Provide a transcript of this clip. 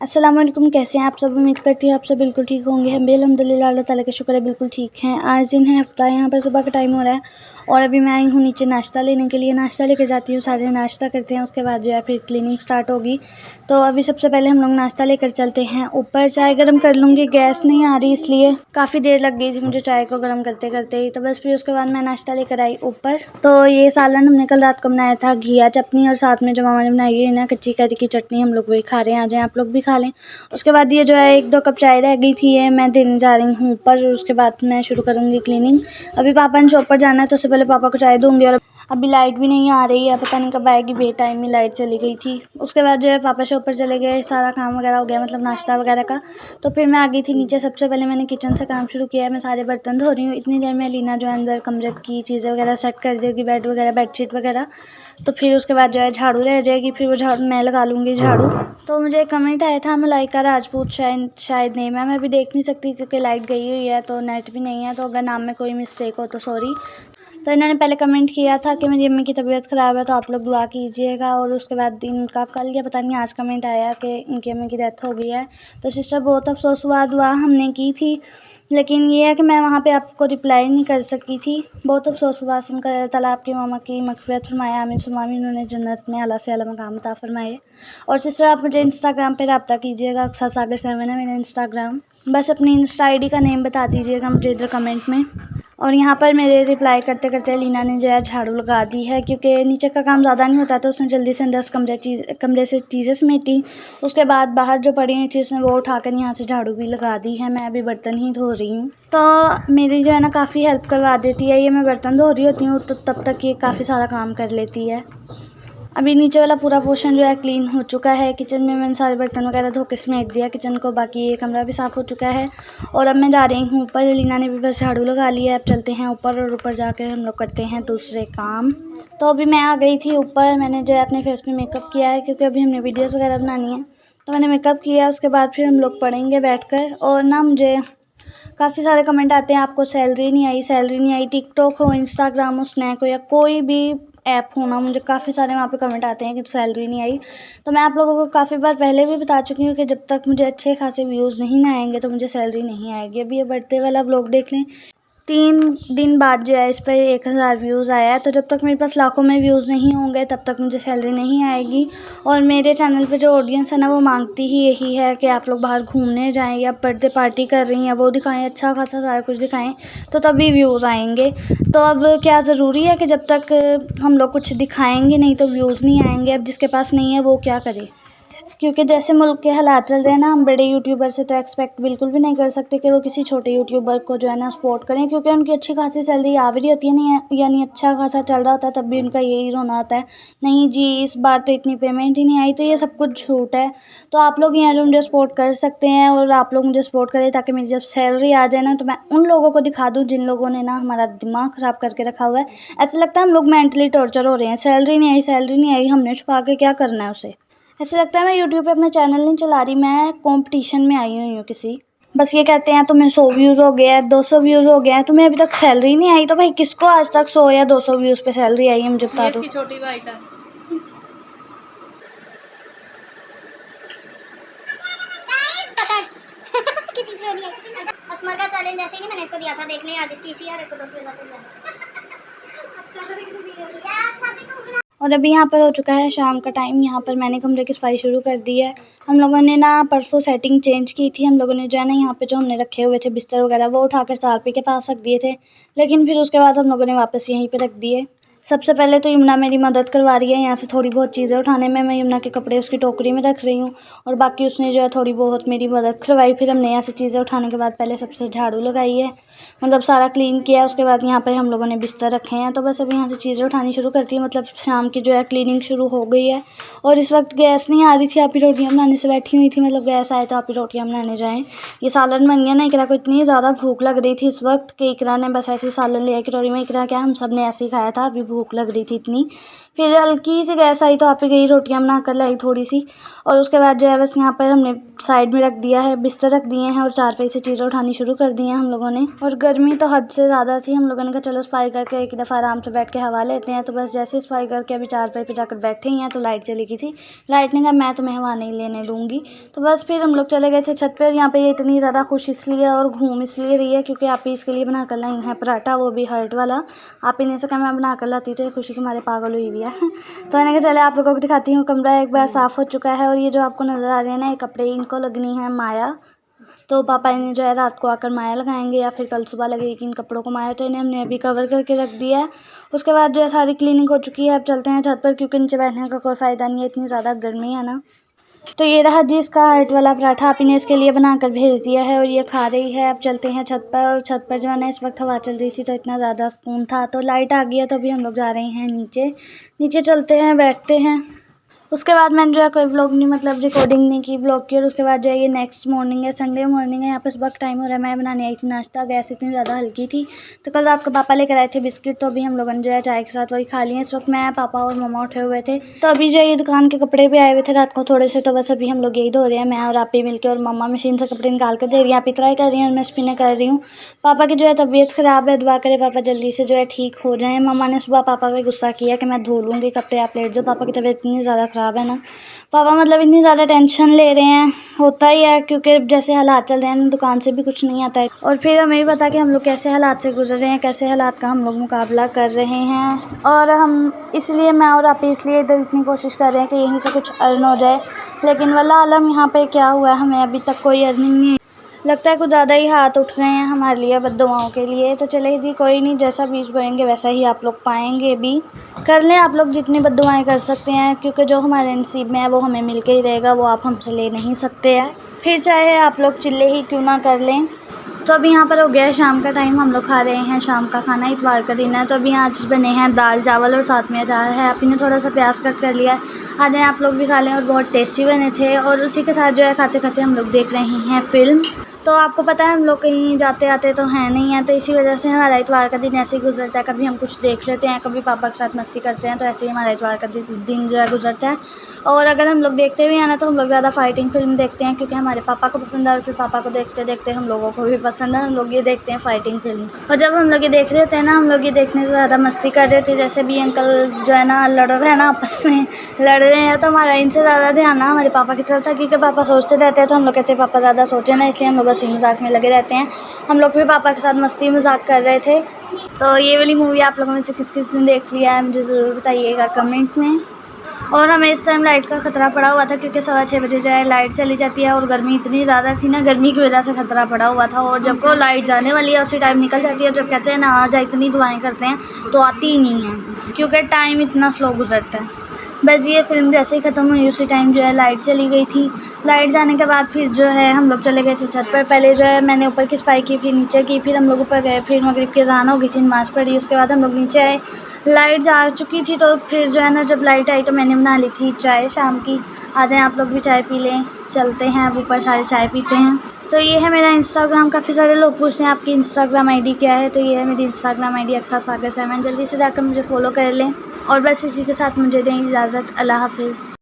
अस्सलाम वालेकुम। कैसे हैं आप सब? उम्मीद करती हूँ आप सब बिल्कुल ठीक होंगे। हम भी अल्हम्दुलिल्लाह अल्लाह ताला का शुक्र है बिल्कुल ठीक हैं। आज दिन है हफ्ता, यहाँ पर सुबह का टाइम हो रहा है और अभी मैं आई हूँ नीचे नाश्ता लेने के लिए। नाश्ता लेकर जाती हूँ, सारे नाश्ता करते हैं, उसके बाद जो है फिर क्लीनिंग स्टार्ट होगी। तो अभी सबसे पहले हम लोग नाश्ता लेकर चलते हैं ऊपर। चाय गर्म कर लूँगी, गैस नहीं आ रही इसलिए काफ़ी देर लग गई थी मुझे चाय को गर्म करते करते ही। तो बस फिर उसके बाद मैं नाश्ता लेकर आई ऊपर। तो ये सालन हमने कल रात को बनाया था, घिया चटनी, और साथ में जो मामा ने बनाई है ना कच्ची कैरी की चटनी, हम लोग वही खा रहे हैं। आ जाएं आप लोग भी खा लें। उसके बाद ये जो है 1-2 कप चाय रह गई थी, ये मैं देने जा रही हूँ ऊपर। उसके बाद मैं शुरू करूँगी क्लीनिंग। अभी पापा ने शॉप पर जाना है तो उससे पहले पापा को चाय दूँगी। और अभी लाइट भी नहीं आ रही है, पता नहीं कब आएगी, बेटाइम में लाइट चली गई थी। उसके बाद जो है पापा शॉप पर चले गए, सारा काम वगैरह हो गया, मतलब नाश्ता वगैरह का। तो फिर मैं आ गई थी नीचे। सबसे पहले मैंने किचन से काम शुरू किया है, मैं सारे बर्तन धो रही हूँ। इतनी देर में लीना जो है अंदर कमरे की चीज़ें वगैरह सेट कर देगी, बेड वगैरह, बेडशीट वगैरह। तो फिर उसके बाद जो है झाड़ू रह जाएगी, फिर वो झाड़ू मैं लगा लूँगी झाड़ू। तो मुझे एक कमेंट आया था मलाइका राजपूत, शायद नेम है, मैं भी देख नहीं सकती क्योंकि लाइट गई हुई है तो नेट भी नहीं है। तो अगर नाम में कोई मिस्टेक हो तो सॉरी। तो इन्होंने पहले कमेंट किया था कि मेरी अम्मी की तबीयत ख़राब है तो आप लोग दुआ कीजिएगा। और उसके बाद इनका कल या पता नहीं आज कमेंट आया कि इनकी अम्मी की डेथ हो गई है। तो सिस्टर बहुत अफसोस हुआ, दुआ हमने की थी, लेकिन ये है कि मैं वहाँ पे आपको रिप्लाई नहीं कर सकी थी। बहुत अफसोस हुआ सुनकर। अल्लाह ताला आपकी मामा की मग़फ़िरत फ़रमाए, आमीन सुम्मा आमीन। उन्होंने जन्नत में आला से आला मकाम अता फ़रमाए। और सिस्टर आप मुझे इंस्टाग्राम पे रब्ता कीजिएगा, अक्सा सागर 7 है मेरा इंस्टाग्राम। बस अपनी इंस्टा आईडी का नेम बता दीजिएगा मुझे इधर कमेंट में। और यहाँ पर मेरे रिप्लाई करते करते लीना ने जो है झाड़ू लगा दी है, क्योंकि नीचे का काम ज़्यादा नहीं होता तो उसने जल्दी से 10 कमरे से चीज़ें समेटी। उसके बाद बाहर जो पड़ी हुई थी उसने वो उठाकर यहाँ से झाड़ू भी लगा दी है। मैं अभी बर्तन ही धो रही हूँ, तो मेरी जो है ना काफ़ी हेल्प करवा देती है ये। मैं बर्तन धो रही होती हूँ तो तब तक ये काफ़ी सारा काम कर लेती है। अभी नीचे वाला पूरा पोर्शन जो है क्लीन हो चुका है। किचन में मैंने सारे बर्तन वगैरह धो के समेट दिया किचन को, बाकी ये कमरा भी साफ़ हो चुका है। और अब मैं जा रही हूँ ऊपर। लीना ने भी बस झाड़ू लगा लिया है, अब चलते हैं ऊपर और ऊपर जाकर हम लोग करते हैं दूसरे काम। तो अभी मैं आ गई थी ऊपर। मैंने जो है अपने फेस पे मेकअप किया है क्योंकि अभी हमने वीडियोज़ वगैरह बनानी है, तो मैंने मेकअप किया। उसके बाद फिर हम लोग पढ़ेंगे बैठ कर। और ना मुझे काफ़ी सारे कमेंट आते हैं आपको सैलरी नहीं आई, सैलरी नहीं आई। टिकटॉक हो, इंस्टाग्राम हो, स्नैक हो या कोई भी ऐप हो ना, मुझे काफ़ी सारे वहाँ पे कमेंट आते हैं कि सैलरी नहीं आई। तो मैं आप लोगों को काफ़ी बार पहले भी बता चुकी हूँ कि जब तक मुझे अच्छे खासे व्यूज़ नहीं ना आएंगे तो मुझे सैलरी नहीं आएगी। अभी ये बर्थडे वाला व्लॉग देख लें, 3 दिन बाद जो है इस पर 1000 व्यूज़ आया है। तो जब तक मेरे पास लाखों में व्यूज़ नहीं होंगे तब तक मुझे सैलरी नहीं आएगी। और मेरे चैनल पे जो ऑडियंस है ना वो मांगती ही यही है कि आप लोग बाहर घूमने जाएं या बर्थडे पार्टी कर रही हैं वो दिखाएं, अच्छा खासा सारा कुछ दिखाएं, तो तभी व्यूज़ आएंगे। तो अब क्या ज़रूरी है कि जब तक हम लोग कुछ दिखाएंगे नहीं तो व्यूज़ नहीं आएंगे? अब जिसके पास नहीं है वो क्या करे, क्योंकि जैसे मुल्क के हालात चल रहे हैं ना, हम बड़े यूट्यूबर से तो एक्सपेक्ट बिल्कुल भी नहीं कर सकते कि वो किसी छोटे यूट्यूबर को जो है ना सपोर्ट करें, क्योंकि उनकी अच्छी खासी सैलरी आ भी रही होती है नहीं, यानी अच्छा खासा चल रहा होता है, तब भी उनका यही रोना होता है, नहीं जी इस बार तो इतनी पेमेंट ही नहीं आई। तो ये सब कुछ झूठ है। तो आप लोग यहाँ जो मुझे सपोर्ट कर सकते हैं और आप लोग मुझे सपोर्ट करें ताकि मेरी जब सैलरी आ जाए ना तो मैं उन लोगों को दिखा दूँ जिन लोगों ने ना हमारा दिमाग ख़राब करके रखा हुआ है। ऐसा लगता है हम लोग मेंटली टॉर्चर हो रहे हैं। सैलरी नहीं आई, सैलरी नहीं आई, हमने छुपा के क्या करना है उसे। ऐसा लगता है मैं यूट्यूब पे अपना चैनल नहीं चला रही, मैं कंपटीशन में आई हुई हूँ किसी। बस ये कहते हैं तुम्हें 100 व्यूज़ हो गया है, 200 व्यूज़ हो गया है, तुम्हें अभी तक सैलरी नहीं आई। तो भाई किसको आज तक 100 या 200 व्यूज़ पे सैलरी आई है, मुझे बता दो। छोटी बाइट है। असमर का चैलेंज ऐसे ही नहीं मैंने इसको दिया था, देखने आज इसकी इसी यार को तो और अभी यहाँ पर हो चुका है शाम का टाइम। यहाँ पर मैंने कमरे की सफाई शुरू कर दी है। हम लोगों ने ना परसों सेटिंग चेंज की थी। हम लोगों ने जो है ना यहाँ पे जो हमने रखे हुए थे बिस्तर वगैरह वो उठाकर सालपी के पास रख दिए थे, लेकिन फिर उसके बाद हम लोगों ने वापस यहीं पे रख दिए। सबसे पहले तो यमुना मेरी मदद करवा रही है यहाँ से थोड़ी बहुत चीज़ें उठाने में। मैं यमुना के कपड़े उसकी टोकरी में रख रही हूँ और बाकी उसने जो है थोड़ी बहुत मेरी मदद करवाई। फिर हमने यहाँ से चीज़ें उठाने के बाद पहले सबसे झाड़ू लगाई है, मतलब सारा क्लीन किया। उसके बाद यहाँ पर हम लोगों ने बिस्तर रखे हैं। तो बस अभी यहाँ से चीज़ें उठानी शुरू करती है, मतलब शाम की जो है क्लीनिंग शुरू हो गई है। और इस वक्त गैस नहीं आ रही थी, आप ही रोटियाँ बनाने से बैठी हुई थी, मतलब गैस आए तो आप ही रोटियाँ बनाने जाएँ। ये सालन बन गया ना, इकरा को इतनी ज़्यादा भूख लग रही थी इस वक्त कि इकरा ने बस ऐसे ही सालन लिया कटोरी में। इकरा क्या हम सब ने ऐसे ही खाया था, अभी भूख लग रही थी इतनी फिर हल्की सी गैस आई तो आप ही गई रोटियां बना कर लाई थोड़ी सी, और उसके बाद जो है बस यहाँ पर हमने साइड में रख दिया है, बिस्तर रख दिए हैं और चारपाई से चीज़ें उठानी शुरू कर दी हैं हम लोगों ने। और गर्मी तो हद से ज़्यादा थी, हम लोगों ने कहा चलो सफाई करके एक दफ़ा आराम से बैठ के हवा लेते हैं। तो बस जैसे सफाई करके अभी चारपाई पे जाकर बैठे ही हैं तो लाइट चली गई थी। लाइट ने कहा मैं तुम्हें हवा नहीं लेने दूँगी, तो बस फिर हम लोग चले गए थे छत पर। यहाँ पे ये इतनी ज़्यादा खुश इसलिए और घूम इसलिए रही है क्योंकि आप ही इसके लिए बना कर लाई हैं पराठा, वो भी हर्ट वाला। आप ही ने से कहा मैं बना कर लाती तो ये खुशी के मारे पागल हुई हुई है। तो मैंने कहा चले आप लोगों को दिखाती हूँ। कमरा एक बार साफ़ हो चुका है और ये जो आपको नज़र आ रहे हैं ना, ये कपड़े इनको लगनी है माया। तो पापा इन्हें जो है रात को आकर माया लगाएंगे या फिर कल सुबह लगेगी इन कपड़ों को माया। तो इन्हें हमने अभी कवर करके रख दिया है। उसके बाद जो है सारी क्लीनिंग हो चुकी है। अब चलते हैं छत पर क्योंकि नीचे बैठने का कोई फ़ायदा नहीं है, इतनी ज़्यादा गर्मी है ना। तो ये रहा जी इसका हर्ट वाला पराठा, आप इन्हें इसके लिए बना कर भेज दिया है और ये खा रही है। अब चलते हैं छत पर, और छत पर जो है ना इस वक्त हवा चल रही थी तो इतना ज़्यादा सुकून था। तो लाइट आ गई है तो अभी हम लोग जा रहे हैं नीचे। नीचे चलते हैं, बैठते हैं। उसके बाद मैंने जो है कोई व्लॉग नहीं, मतलब रिकॉर्डिंग नहीं की व्लॉग की। और उसके बाद जो है ये नेक्स्ट मॉर्निंग है, संडे मॉर्निंग है। यहाँ पे सुबह का टाइम हो रहा है, मैं बनाने आई थी नाश्ता। गैस इतनी ज़्यादा हल्की थी तो कल रात को पापा लेकर आए थे बिस्किट, तो अभी हम लोगों ने जो है चाय के साथ वही खा लिए। इस वक्त मैं, पापा और मम्मा उठे हुए थे। तो अभी जो है ये दुकान के कपड़े भी आए हुए थे रात को थोड़े से, तो बस अभी हम लोग यही धो रहे हैं, मैं और आप ही मिलकर। और मम्मा मशीन से कपड़े निकाल कर दे रही है, आप ही ट्राई कर रही हैं और मैं स्पिन कर रही हूँ। पापा की जो है तबीयत ख़राब है, दुआ करे पापा जल्दी से जो है ठीक हो जाए। मम्मा ने सुबह पापा पे गुस्सा किया कि मैं धो लूँगी कपड़े, आप लेट जाओ। पापा की तबीयत इतनी ज़्यादा ख़राब है ना, पापा मतलब इतनी ज़्यादा टेंशन ले रहे हैं। होता ही है क्योंकि जैसे हालात चल रहे हैं ना, दुकान से भी कुछ नहीं आता है। और फिर हमें भी पता कि हम लोग कैसे हालात से गुजर रहे हैं, कैसे हालात का हम लोग मुकाबला कर रहे हैं। और हम इसलिए, मैं और आप इसलिए इधर इतनी कोशिश कर रहे हैं कि यहीं से कुछ अर्न हो जाए। लेकिन वल्लाह आलम यहाँ पे क्या हुआ है, हमें अभी तक कोई अर्निंग नहीं, लगता है कुछ ज़्यादा ही हाथ उठ गए हैं हमारे लिए बद्दुआओं के लिए। तो चले जी कोई नहीं, जैसा बीज बोएंगे वैसा ही आप लोग पाएंगे भी। कर लें आप लोग जितनी बद्दुआएं कर सकते हैं, क्योंकि जो हमारे नसीब में है वो हमें मिल के ही रहेगा, वो आप हमसे ले नहीं सकते हैं। फिर चाहे आप लोग चिल्ले ही क्यों ना कर लें। तो अभी यहाँ पर हो गया है शाम का टाइम, हम लोग खा रहे हैं शाम का खाना, इतवार का दिन है। तो अभी आज बने हैं दाल चावल और साथ में अचार है। आप ने थोड़ा सा प्याज कट कर लिया है, आ जाएं आप लोग भी खा लें। और बहुत टेस्टी बने थे। और उसी के साथ जो है खाते खाते हम लोग देख रहे हैं फ़िल्म। तो आपको पता है हम लोग कहीं जाते आते तो हैं नहीं हैं, तो इसी वजह से हमारा इतवार का दिन ऐसे ही गुजरता है। कभी हम कुछ देख लेते हैं, कभी पापा के साथ मस्ती करते हैं, तो ऐसे ही हमारा इतवार का दिन जो है गुजरता है। और अगर हम लोग देखते भी हैं ना तो हम लोग ज़्यादा फाइटिंग फिल्म देखते हैं क्योंकि हमारे पापा को पसंद है। और फिर पापा को देखते देखते हम लोगों को भी पसंद है, हम लोग ये देखते हैं फाइटिंग फिल्म्स। और जब हम लोग ये देख रहे होते हैं ना, हम लोग ये देखने से ज़्यादा मस्ती कर रहे थे। जैसे भी अंकल जो है ना लड़ रहे हैं ना, आपस में लड़ रहे हैं, तो हमारा इनसे ज़्यादा ध्यान ना हमारे पापा की तरफ था क्योंकि पापा सोचते रहते हैं। तो हम लोग कहते हैं पापा ज़्यादा सोचे ना, इसलिए हम लोग हंसी मजाक में लगे रहते हैं। हम लोग भी पापा के साथ मस्ती मजाक कर रहे थे। तो ये वाली मूवी आप लोगों में से किस किस ने देख लिया है मुझे ज़रूर बताइएगा कमेंट में। और हमें इस टाइम लाइट का खतरा पड़ा हुआ था क्योंकि 6:15 बजे जो है लाइट चली जाती है। और गर्मी इतनी ज़्यादा थी ना, गर्मी की वजह से खतरा पड़ा हुआ था। और जब को लाइट जाने वाली है उसी टाइम निकल जाती है। जब कहते हैं ना आ जाए, इतनी दुआएं करते हैं तो आती ही नहीं है क्योंकि टाइम इतना स्लो गुजरता है। बस ये फ़िल्म जैसे ही ख़त्म हुई उसी टाइम जो है लाइट चली गई थी। लाइट जाने के बाद फिर जो है हम लोग चले गए थे छत पर। पहले जो है मैंने ऊपर की सफाई की, फिर नीचे की, फिर हम लोग ऊपर गए, फिर मगरिब की अज़ान हो गई थी, नमाज़ पढ़ी। उसके बाद हम लोग नीचे आए, लाइट जा चुकी थी। तो फिर जो है ना जब लाइट आई तो मैंने बना ली थी चाय शाम की। आ जाएँ आप लोग भी चाय पी लें। चलते हैं अब ऊपर, सारे चाय पीते हैं। तो ये है मेरा इंस्टाग्राम। काफ़ी सारे लोग पूछते हैं आपकी इंस्टाग्राम आईडी क्या है, तो ये है मेरी इंस्टाग्राम आईडी अक्सा सागर 7। जल्दी से जाकर मुझे फॉलो कर लें। और बस इसी के साथ मुझे दें इजाज़त। अल्लाह हाफ़िज़।